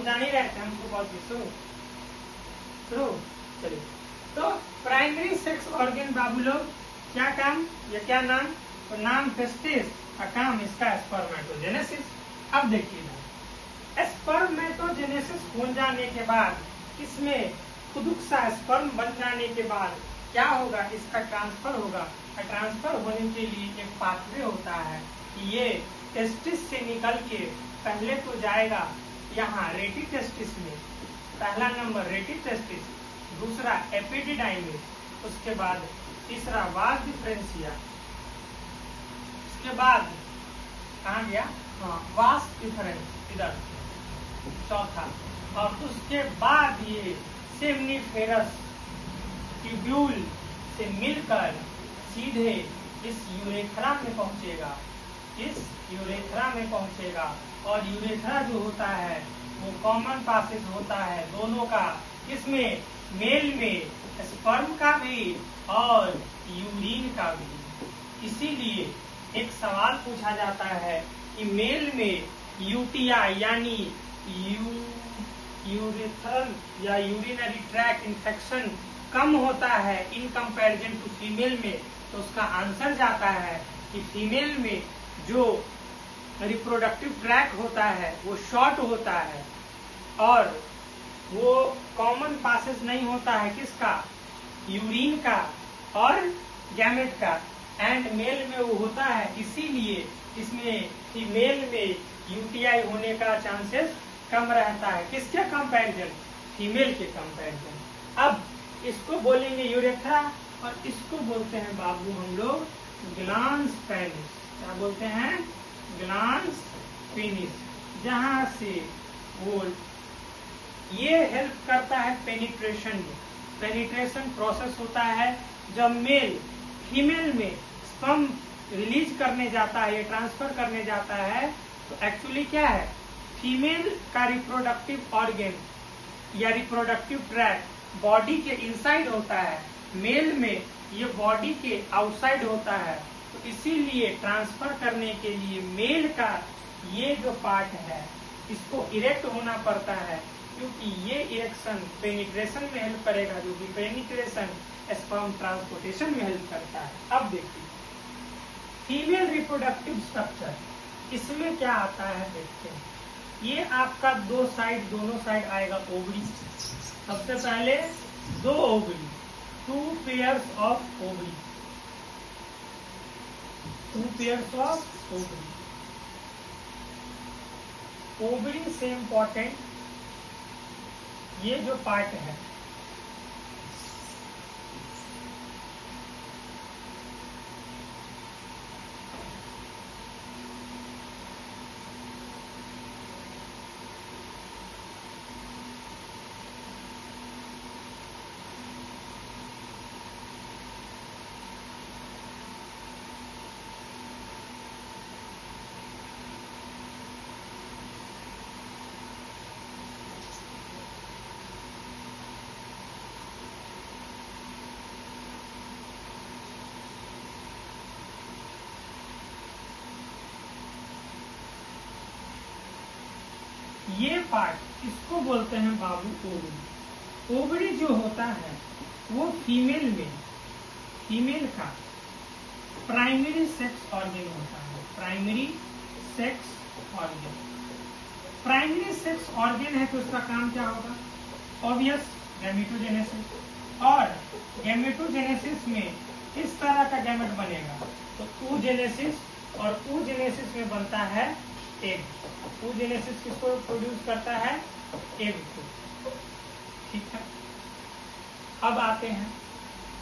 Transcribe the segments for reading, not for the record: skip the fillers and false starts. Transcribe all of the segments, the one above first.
जा नहीं रहे थे हमको बहुत शुरू शुरू चलिए। तो प्राइमरी सेक्स ऑर्गन बाबू लोग क्या काम या क्या नाम, तो नाम टेस्टिस का काम इसका स्पर्मेटोजेनेसिस। अब देखिए स्पर्मेटोजेनेसिस हो जाने के बाद इसमें खुद सा स्पर्म बन जाने के बाद क्या होगा, इसका ट्रांसफर होगा। ट्रांसफर होने के लिए एक पाथवे होता है कि ये टेस्टिस से निकल के पहले तो जाएगा यहाँ रेटी टेस्टिस में, पहला नंबर रेटी टेस्टिस, दूसरा एपिडिडाइमिस, उसके बाद तीसरा वास डिफरेंशिया, उसके बाद कहाँ गया, हाँ वास डिफरेंस इधर चौथा, और उसके बाद ये सेमनीफेरस ट्यूब्यूल से मिलकर सीधे इस यूरेथ्रा में पहुंचेगा, इस यूरेथ्रा में पहुंचेगा। और यूरेथ्रा जो होता है वो कॉमन पासेज होता है दोनों का, इसमें मेल में स्पर्म का भी और यूरिन का भी। इसीलिए एक सवाल पूछा जाता है कि मेल में यूटीआई यानी यूरेथ्रल या यूरिनरी ट्रैक इन्फेक्शन कम होता है इन कंपैरिजन टू फीमेल में, तो उसका आंसर जाता है कि फीमेल में जो रिप्रोडक्टिव ट्रैक होता है वो शॉर्ट होता है और वो कॉमन पासेज नहीं होता है किसका, यूरिन का और गैमेट का, एंड मेल में वो होता है। इसीलिए इसमें फीमेल में यूटीआई होने का चांसेस कम रहता है, किसके कंपैरिजन, फीमेल के कंपैरिजन। अब इसको बोलेंगे यूरेथ्रा और इसको बोलते हैं बाबू हम लोग ग्लांस पेनिस। क्या बोलते हैं, ग्लांस पेनिस, जहां से वो ये हेल्प करता है पेनिट्रेशन में। पेनिट्रेशन प्रोसेस होता है जब मेल फीमेल में स्पर्म रिलीज करने जाता है, ये ट्रांसफर करने जाता है, तो एक्चुअली क्या है, फीमेल का रिप्रोडक्टिव ऑर्गन या रिप्रोडक्टिव ट्रैक बॉडी के इनसाइड होता है, मेल में ये बॉडी के आउटसाइड होता है। तो इसीलिए ट्रांसफर करने के लिए मेल का ये जो पार्ट है इसको इरेक्ट होना पड़ता है, क्योंकि ये इरेक्शन पेनिट्रेशन में हेल्प करेगा, जो कि पेनिट्रेशन स्पर्म ट्रांसपोर्टेशन में हेल्प करता है। अब देखिए फीमेल रिप्रोडक्टिव स्ट्रक्चर, इसमें क्या आता है देखते हैं। ये आपका दोनों साइड आएगा ओवरी। सबसे पहले दो ovary, 2 pairs of ovary, 2 pairs of ovary। Ovary से इम्पोर्टेंट ये जो पार्ट है, ये पार्ट इसको बोलते हैं बाबू ओवरी। ओवरी जो होता है वो फीमेल का प्राइमरी सेक्स ऑर्गन होता है। Primary sex organ, primary sex organ है तो उसका काम क्या होगा, ऑब्वियस गैमेटोजेनेसिस। और गैमेटोजेनेसिस में इस तरह का गैमेट बनेगा, तो oogenesis, और oogenesis में बनता है एग। oogenesis किसको प्रोड्यूस करता है, एग को। ठीक है, अब आते हैं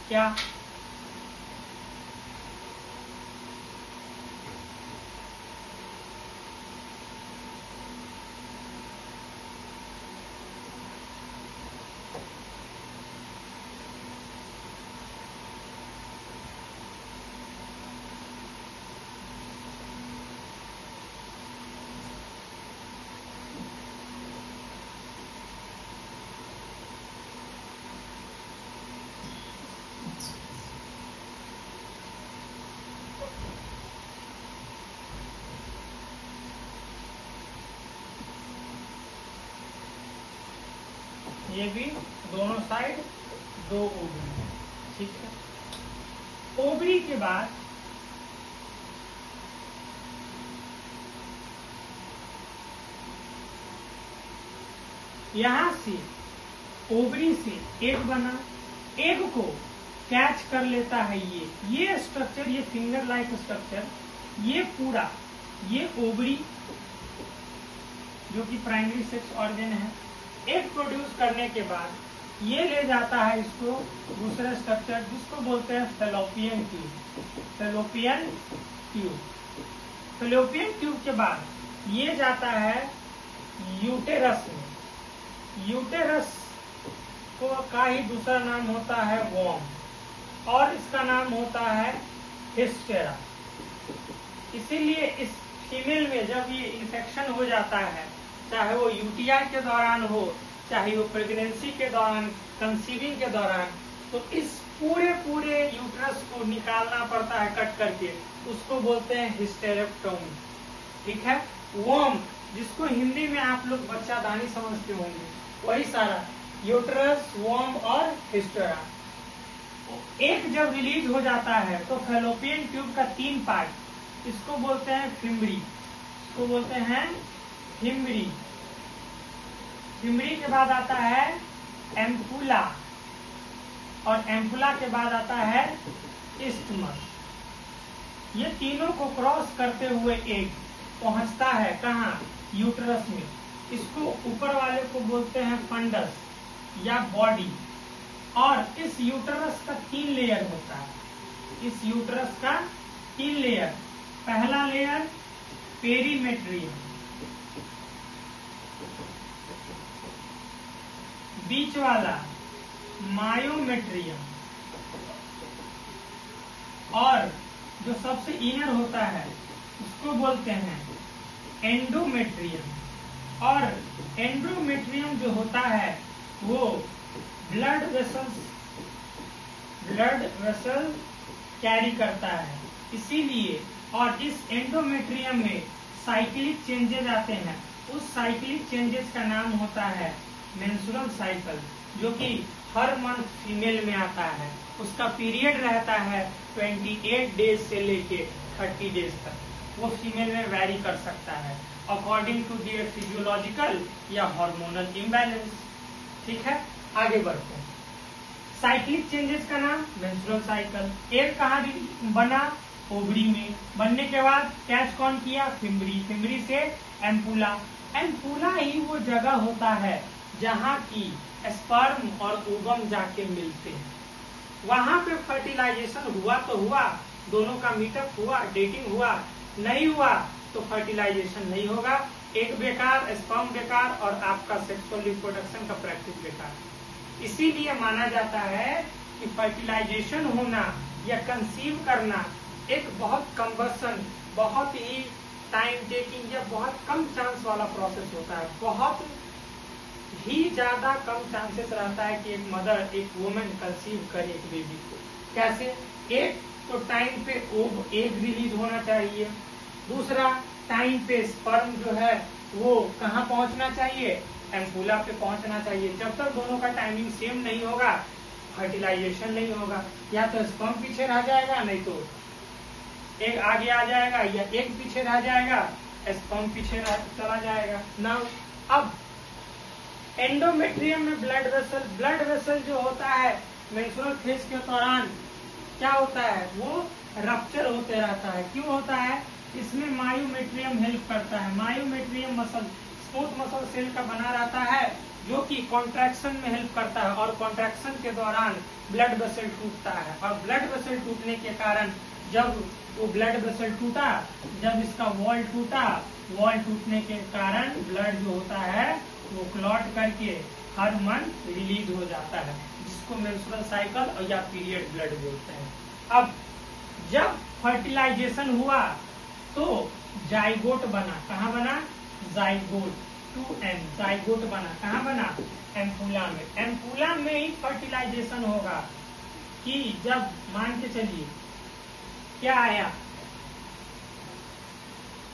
क्या, ये भी दोनों साइड 2 ओवरी। ठीक है, ओवरी के बाद यहां से ओवरी से एग बना, एग को कैच कर लेता है ये स्ट्रक्चर, ये फिंगर लाइक स्ट्रक्चर, ये पूरा ये ओवरी जो कि प्राइमरी सेक्स ऑर्गन है, एग प्रोड्यूस करने के बाद ये ले जाता है इसको दूसरा स्ट्रक्चर जिसको बोलते हैं fallopian tube. Fallopian tube, fallopian tube के बाद ये जाता है यूटेरस में। यूटेरस को का ही दूसरा नाम होता है वॉर्म और इसका नाम होता है हिस्टेरा। इसीलिए इस फीमेल में जब ये इन्फेक्शन हो जाता है, चाहे वो यूटीआई के दौरान हो, चाहे वो प्रेगनेंसी के दौरान, कंसीविंग के दौरान, तो इस पूरे यूट्रस को निकालना पड़ता है कट करके, उसको बोलते हैं हिस्टेरेक्टोमी। ठीक है, वॉर्म जिसको हिंदी में आप लोग बच्चादानी समझते होंगे, वही सारा यूट्रस, वॉर्म और हिस्टेरा। एक जब रिलीज हो जाता है तो फैलोपियन ट्यूब का 3 पार्ट, इसको बोलते हैं फिम्बरी, इसको बोलते हैं फिम्बरी। फिम्बरी के बाद आता है एम्पुला और एम्पुला के बाद आता है इस्थमस। ये तीनों को क्रॉस करते हुए एग पहुंचता है कहाँ? यूट्रस में। इसको ऊपर वाले को बोलते हैं फंडस या बॉडी। और इस यूट्रस का 3 लेयर होता है। इस यूट्रस का 3 लेयर, पहला लेयर पेरीमेट्रियम, बीच वाला मायोमेट्रियम और जो सबसे इनर होता है उसको बोलते हैं एंडोमेट्रियम। और एंडोमेट्रियम जो होता है वो ब्लड वेसल कैरी करता है, इसीलिए। और इस एंडोमेट्रियम में साइक्लिक चेंजेस आते हैं, उस साइक्लिक चेंजेस का नाम होता है मेंस्ट्रुअल साइकिल, जो कि हर मंथ फीमेल में आता है। उसका पीरियड रहता है 28 डेज से लेके 30 डेज तक, वो फीमेल में वैरी कर सकता है अकॉर्डिंग टू देयर फिजियोलॉजिकल या हार्मोनल इम्बैलेंस। ठीक है, आगे बढ़ते हैं। साइक्लिक चेंजेस का नाम मेंस्ट्रुअल साइकिल। एक कहाँ बना? ओवरी में। बनने के बाद कैच कौन किया? फिम्बरी। फिम्बरी से एम्पुला। एम्पुला ही वो जगह होता है जहाँ की स्पर्म और ओवम जाके मिलते हैं। वहां पे फर्टिलाइजेशन हुआ तो हुआ, दोनों का मीटअप हुआ, डेटिंग हुआ, नहीं हुआ तो फर्टिलाइजेशन नहीं होगा। एक बेकार, स्पर्म बेकार और आपका सेक्सुअल रिप्रोडक्शन का प्रैक्टिस बेकार। इसीलिए माना जाता है कि फर्टिलाइजेशन होना या कंसीव करना एक बहुत कम्बसन, बहुत ही टाइम टेकिंग या बहुत कम चांस वाला प्रोसेस होता है। बहुत ही ज्यादा कम चांसेस रहता है कि एक मदर, एक वुमेन कंसीव करे एक बेबी को। कैसे? एक तो टाइम पे एग रिलीज होना चाहिए, दूसरा टाइम पे स्पर्म जो है वो कहाँ पहुंचना चाहिए? एम्पुला पे पहुंचना चाहिए। जब तक दोनों का टाइमिंग सेम नहीं होगा फर्टिलाइजेशन नहीं होगा। या तो स्पर्म पीछे रह जाएगा, नहीं तो एग आगे आ जाएगा, या एग पीछे रह जाएगा, स्पर्म पीछे चला जाएगा ना। अब एंडोमेट्रियम में ब्लड वेसल जो होता है मेंस्ट्रुअल फेज के दौरान क्या होता है? वो रप्चर होते रहता है। क्यों होता है? इसमें मायोमेट्रियम हेल्प करता है। Myometrium muscle smooth muscle cell का बना रहता है जो कि कॉन्ट्रैक्शन में हेल्प करता है, और कॉन्ट्रैक्शन के दौरान ब्लड वेसल टूटता है। और ब्लड वेसल टूटने के कारण जब वो ब्लड वेसल टूटा, जब इसका वॉल टूटा, वॉल टूटने के कारण ब्लड जो होता है वो क्लॉट करके हर मंथ रिलीज हो जाता है, जिसको मेंस्ट्रुअल साइकिल या पीरियड ब्लड बोलते हैं। अब जब फर्टिलाइजेशन हुआ तो जाइगोट बना। कहाँ बना? जाइगोट 2n जाइगोट बना। कहाँ बना? एम्पुला में। एम्पुला में ही फर्टिलाइजेशन होगा कि जब मान के चलिए क्या आया?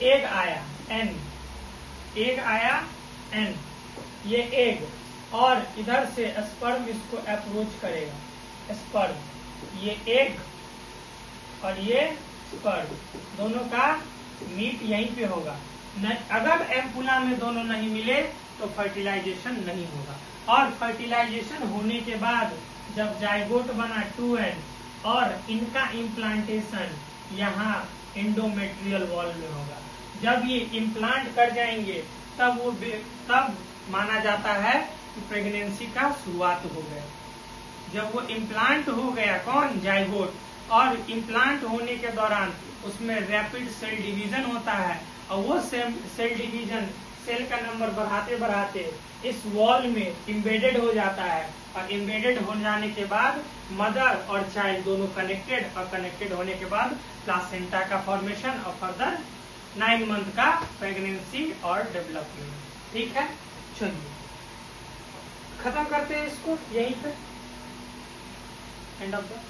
एग आया n, एग आया n, ये एग और इधर से स्पर्म इसको अप्रोच करेगा। स्पर्म ये एग और ये स्पर्म दोनों का मीट यहीं पे होगा। अगर एम्पुला में दोनों नहीं मिले तो फर्टिलाइजेशन नहीं होगा। और फर्टिलाइजेशन होने के बाद जब जाइगोट बना 2n और इनका इम्प्लांटेशन यहाँ एंडोमेट्रियल वॉल में होगा। जब ये इम्प्लांट कर जाएंगे तब माना जाता है कि प्रेगनेंसी का शुरुआत हो गया। जब वो इम्प्लांट हो गया कौन, जाइगोट, और इम्प्लांट होने के दौरान उसमें रैपिड सेल डिवीजन होता है और वो सेल डिवीजन सेल का नंबर बढ़ाते बढ़ाते इस वॉल में इम्बेडेड हो जाता है। और इम्बेडेड हो जाने के बाद मदर और चाइल्ड दोनों कनेक्टेड, और कनेक्टेड होने के बाद प्लासेंटा का फॉर्मेशन और फर्दर 9 मंथ का प्रेगनेंसी और डेवलपमेंट। ठीक है, चलिए खत्म करते हैं इसको यहीं पे, एंड ऑफ द